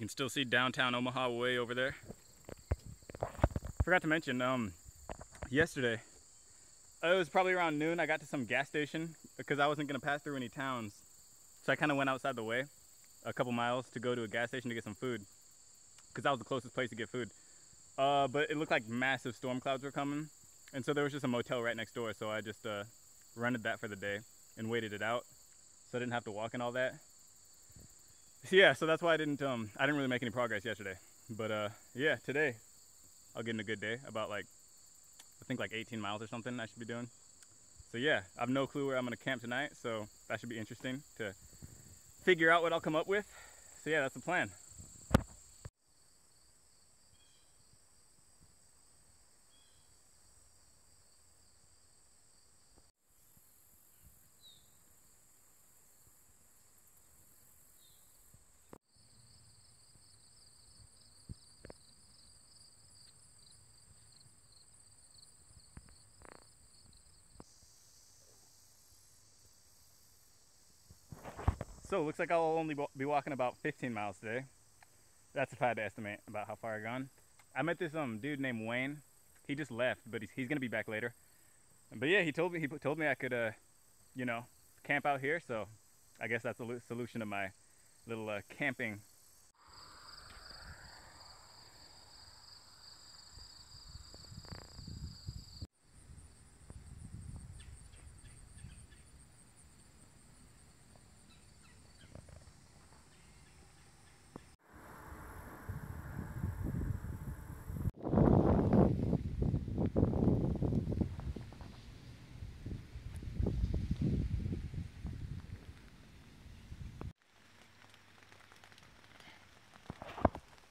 can still see downtown Omaha way over there. Forgot to mention, yesterday, it was probably around noon, I got to some gas station because I wasn't gonna pass through any towns. So I kind of went outside the way a couple miles to go to a gas station to get some food because that was the closest place to get food. But it looked like massive storm clouds were coming. And so there was just a motel right next door. So I just rented that for the day and waited it out. So I didn't have to walk and all that. So yeah, so that's why I didn't really make any progress yesterday. But yeah, today I'll get in a good day. About like, I think like 18 miles or something I should be doing. So yeah, I have no clue where I'm gonna camp tonight. So that should be interesting to figure out what I'll come up with. So yeah, that's the plan. So it looks like I'll only be walking about 15 miles today. That's if I had to estimate about how far I've gone. I met this dude named Wayne. He just left, but he's gonna be back later. But yeah, he told me I could you know, camp out here. So I guess that's the solution to my little camping.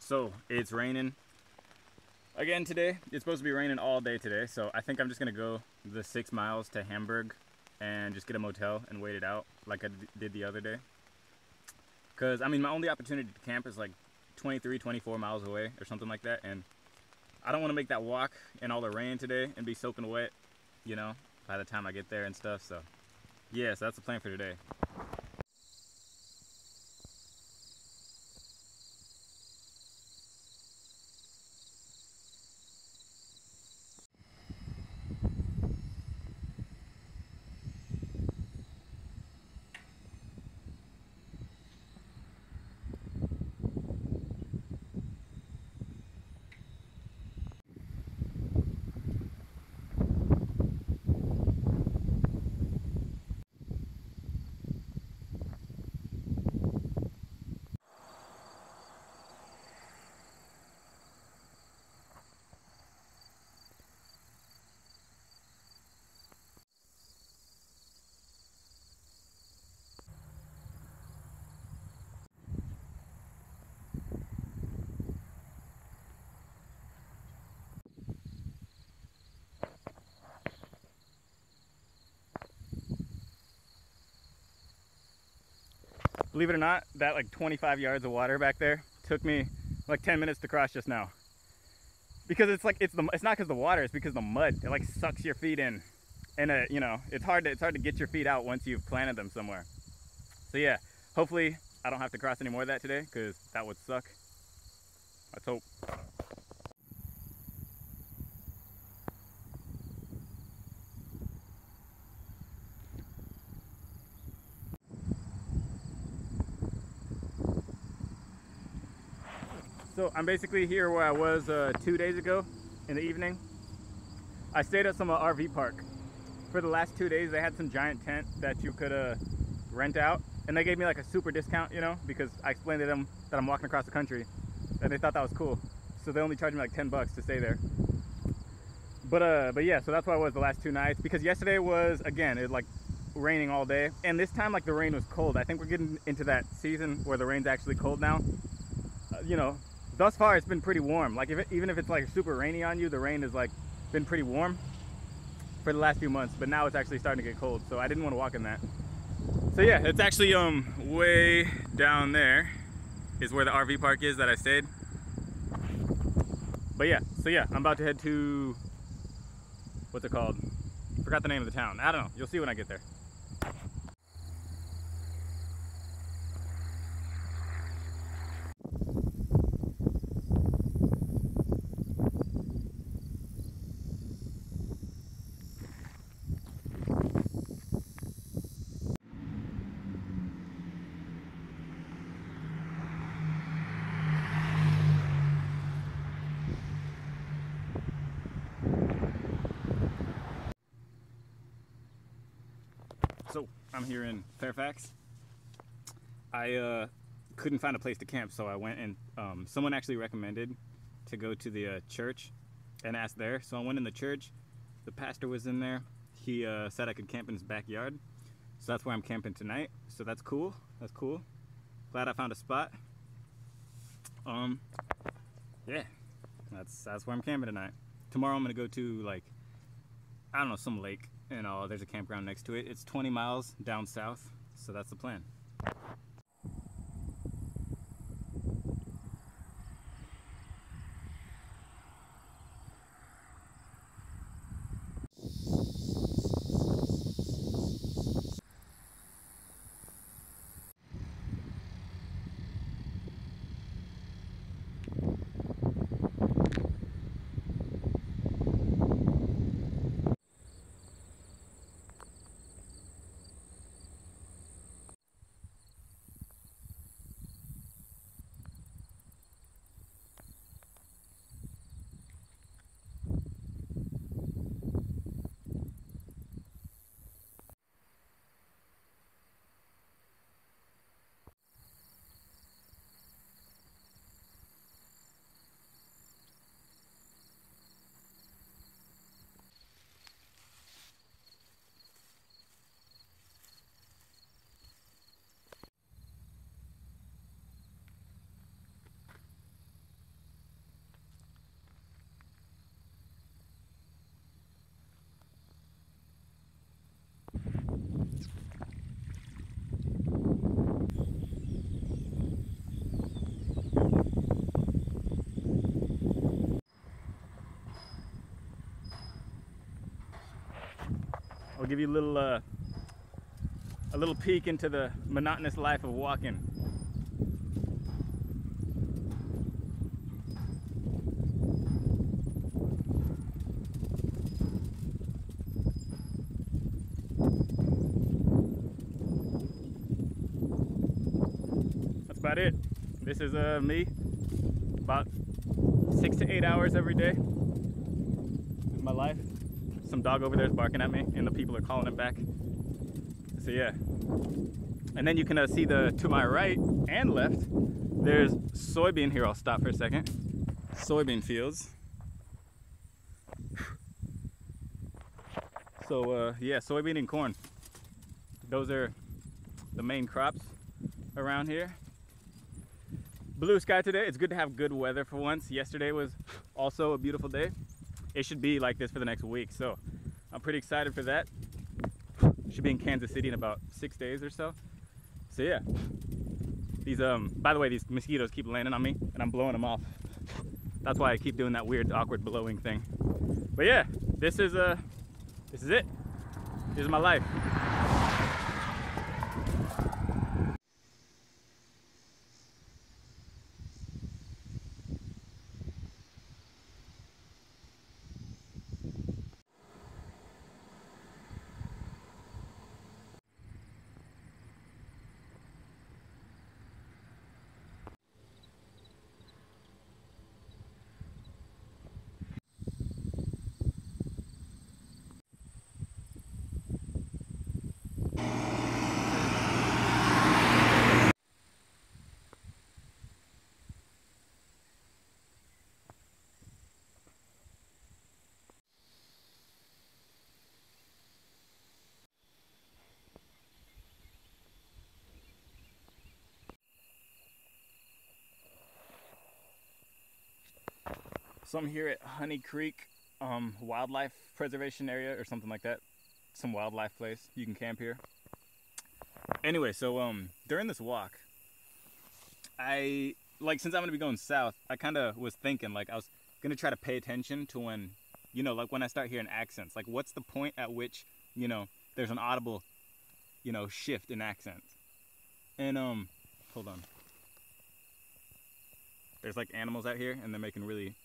So it's raining again today. It's supposed to be raining all day today. So I think I'm just gonna go the 6 miles to Hamburg and just get a motel and wait it out like I did the other day. Cause I mean, my only opportunity to camp is like 23, 24 miles away or something like that. And I don't wanna make that walk in all the rain today and be soaking wet, you know, by the time I get there and stuff. So yeah, so that's the plan for today. Believe it or not, that like 25 yards of water back there took me like 10 minutes to cross just now. Because it's not because the water, it's because the mud. It like sucks your feet in, and you know, it's hard to get your feet out once you've planted them somewhere. So yeah, hopefully I don't have to cross any more of that today, because that would suck. Let's hope. So I'm basically here where I was 2 days ago in the evening. I stayed at some RV park. For the last 2 days, they had some giant tent that you could rent out. And they gave me like a super discount, you know, because I explained to them that I'm walking across the country. And they thought that was cool. So they only charged me like 10 bucks to stay there. But yeah, so that's why I was the last 2 nights. Because yesterday was, again, it was like raining all day. And this time, like, the rain was cold. I think we're getting into that season where the rain's actually cold now. You know, thus far it's been pretty warm. Like, even if it's like super rainy on you, the rain has like been pretty warm for the last few months. But now it's actually starting to get cold, so I didn't want to walk in that. So yeah, it's actually way down there is where the RV park is that I stayed. But yeah, so yeah, I'm about to head to, what's it called? Forgot the name of the town. I don't know. You'll see when I get there. So I'm here in Fairfax. I couldn't find a place to camp, so I went and someone actually recommended to go to the church and ask there. So I went in the church. The pastor was in there. He said I could camp in his backyard. So that's where I'm camping tonight. So that's cool. That's cool. Glad I found a spot. Yeah, that's where I'm camping tonight. Tomorrow I'm gonna go to, like, I don't know, some lake, and there's a campground next to it. It's 20 miles down south, so that's the plan. I'll give you a little peek into the monotonous life of walking. That's about it. This is me, about 6 to 8 hours every day. This is my life. Some dog over there is barking at me, and the people are calling it back. So yeah. And then you can see to my right and left, there's soybean here. I'll stop for a second. Soybean fields. So yeah, soybean and corn. Those are the main crops around here. Blue sky today. It's good to have good weather for once. Yesterday was also a beautiful day. It should be like this for the next week, so I'm pretty excited for that. Should be in Kansas City in about 6 days or so. So yeah, these by the way, these mosquitoes keep landing on me and I'm blowing them off. That's why I keep doing that weird awkward blowing thing. But yeah, this is it. This is my life. So I'm here at Honey Creek Wildlife Preservation Area or something like that. Some wildlife place. You can camp here. Anyway, so during this walk, since I'm gonna be going south, I kind of was thinking, like, I was gonna try to pay attention to when, like when I start hearing accents. Like, what's the point at which, there's an audible, shift in accents. And hold on. There's like animals out here, and they're making really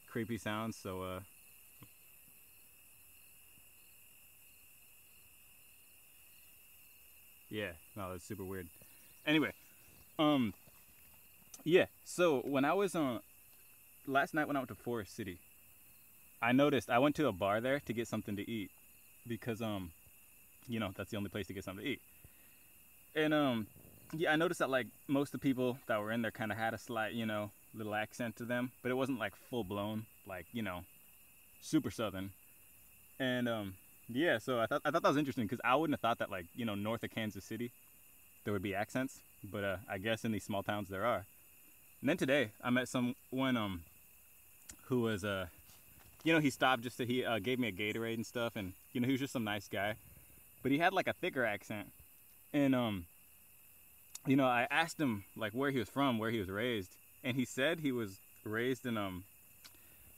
creepy sounds, so yeah, no, that's super weird. Anyway, yeah, so when I was last night when I went to Forest City, I noticed I went to a bar there to get something to eat because you know, that's the only place to get something to eat. And yeah, I noticed that like most of the people that were in there kind of had a slight, you know, little accent to them, but it wasn't like full blown, like, you know, super southern. And yeah, so I thought that was interesting because I wouldn't have thought that, like, you know, north of Kansas City there would be accents, but I guess in these small towns there are. And then today I met someone who was you know, he stopped just to, he gave me a Gatorade and stuff, and you know, he was just some nice guy, but he had like a thicker accent. And you know, I asked him like where he was from, where he was raised, and he said he was raised in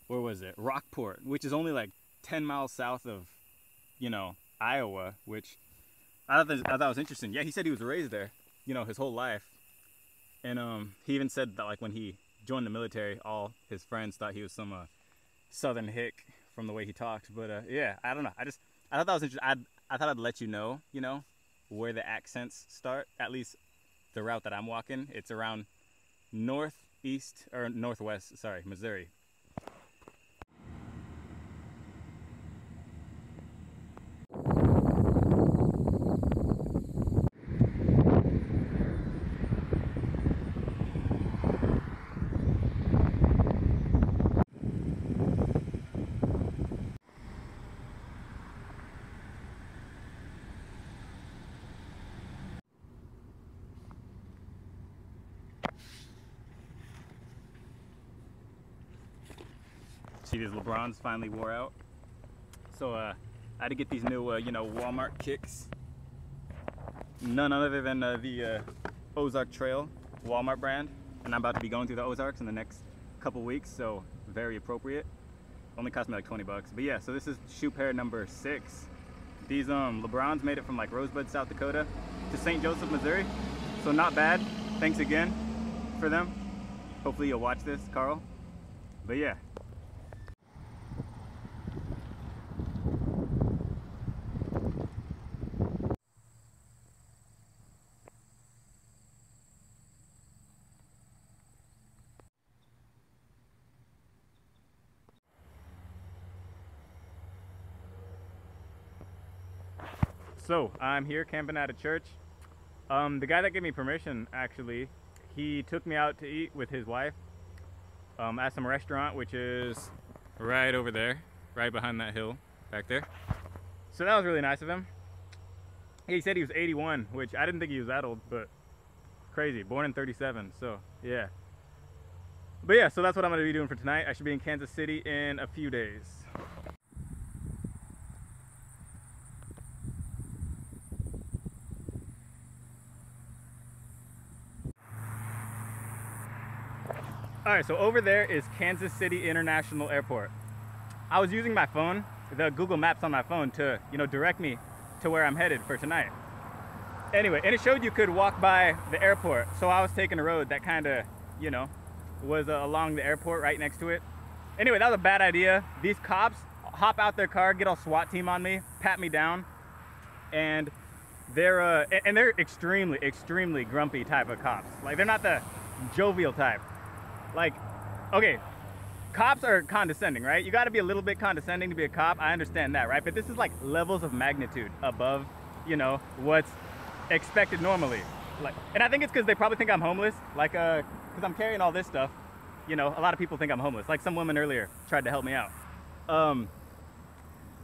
where was it, Rockport, which is only like 10 miles south of, you know, Iowa, which I thought was interesting. Yeah, he said he was raised there, you know, his whole life. And he even said that like when he joined the military, all his friends thought he was some southern hick from the way he talked. But yeah, I don't know. I thought that was interesting. I thought I'd let you know, where the accents start. At least the route that I'm walking, it's around northeast or northwest, sorry, Missouri. See, these LeBrons finally wore out, so I had to get these new, Walmart kicks. None other than the Ozark Trail Walmart brand, and I'm about to be going through the Ozarks in the next couple weeks, so very appropriate. Only cost me like 20 bucks, but yeah. So this is shoe pair number 6. These LeBrons made it from like Rosebud, South Dakota, to St. Joseph, Missouri. So not bad. Thanks again for them. Hopefully you'll watch this, Carl. But yeah. So I'm here camping at a church. The guy that gave me permission, actually, he took me out to eat with his wife at some restaurant, which is right over there, right behind that hill back there. So that was really nice of him. He said he was 81, which I didn't think he was that old, but crazy. Born in 37, so yeah. But yeah, so that's what I'm gonna be doing for tonight. I should be in Kansas City in a few days. All right, so over there is Kansas City International Airport. I was using my phone, the Google Maps on my phone, to, direct me to where I'm headed for tonight. Anyway, and it showed you could walk by the airport. So I was taking a road that kind of, was along the airport right next to it. Anyway, that was a bad idea. These cops hop out their car, get all SWAT team on me, pat me down, and they're extremely, extremely grumpy type of cops. Like, they're not the jovial type. Like, okay, cops are condescending, right? You got to be a little bit condescending to be a cop. I understand that, right? But this is like levels of magnitude above, what's expected normally. Like, and I think it's because they probably think I'm homeless. Like, because I'm carrying all this stuff. A lot of people think I'm homeless. Like some woman earlier tried to help me out.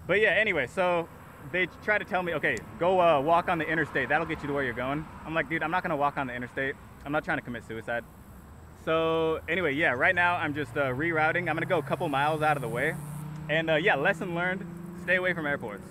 But yeah, anyway, so they try to tell me, okay, go walk on the interstate. That'll get you to where you're going. I'm like, dude, I'm not gonna walk on the interstate. I'm not trying to commit suicide. So anyway, yeah, right now I'm just rerouting. I'm gonna go a couple miles out of the way. And yeah, lesson learned, stay away from airports.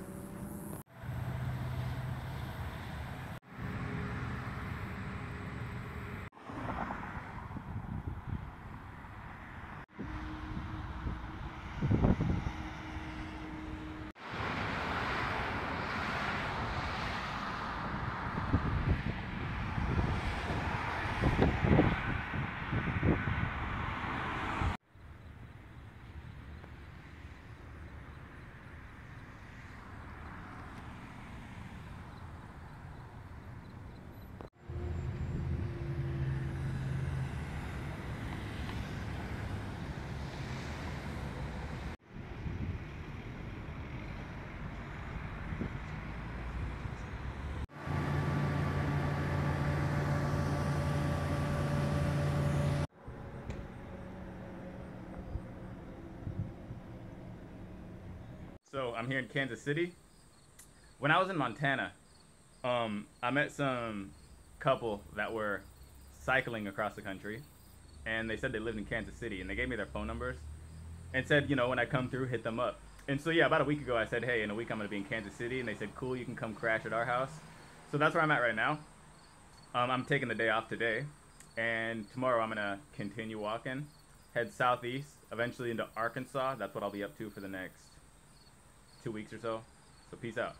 So I'm here in Kansas City. When I was in Montana, I met some couple that were cycling across the country, and they said they lived in Kansas City, and they gave me their phone numbers and said, you know, when I come through, hit them up. And so yeah, about a week ago, I said, hey, in a week I'm gonna be in Kansas City, and they said, cool, you can come crash at our house. So that's where I'm at right now. I'm taking the day off today, and tomorrow I'm gonna continue walking, head southeast, eventually into Arkansas. That's what I'll be up to for the next 2 weeks or so. So peace out.